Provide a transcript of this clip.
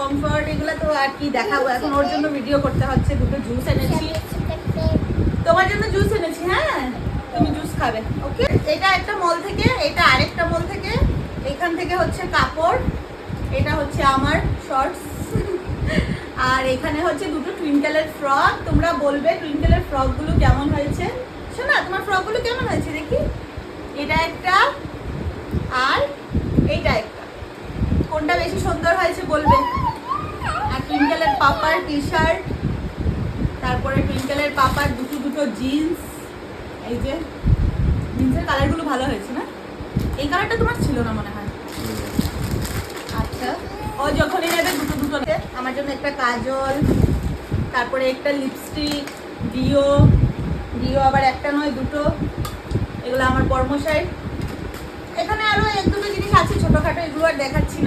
Comfort এগুলো তো আর কি দেখাবো, এখন ওর জন্য ভিডিও করতে হচ্ছে। দুটো জুস এনেছি তোমার জন্য, জুস এনেছি। হ্যাঁ তুমি জুস খাবে, ওকে। এটা একটা মল থেকে, এটা আরেকটা মল থেকে। এখান থেকে হচ্ছে কাপড়, এটা হচ্ছে আমার শর্টস, আর এখানে হচ্ছে দুটো টুইঙ্কেলের ফ্রক। তোমরা বলবে টুইঙ্কেলের ফ্রকগুলো কেমন হয়েছে। শোনা, তোমার ফ্রকগুলো কেমন হয়েছে দেখি। এটা একটা আর এইটা একটা, কোনটা বেশি সুন্দর হয়েছে বলবে। আর টুইঙ্কেলের পাপার টি শার্ট, তারপরে টুইঙ্কেলের পাপার দুটো দুটো জিন্স। এই যে জিন্সের কালারগুলো ভালো হয়েছে না? এই কালারটা তোমার ছিল না মনে হয়। আচ্ছা, ও যখনই নেবে দুটো দুটো নেবে। আমার জন্য একটা কাজল, তারপরে একটা লিপস্টিক, ডিও আবার একটা নয় দুটো। এগুলো আমার বর্মশাই। এখানে আরো এক দুটো জিনিস আছে ছোটখাটো, এগুলো আর দেখাচ্ছি না।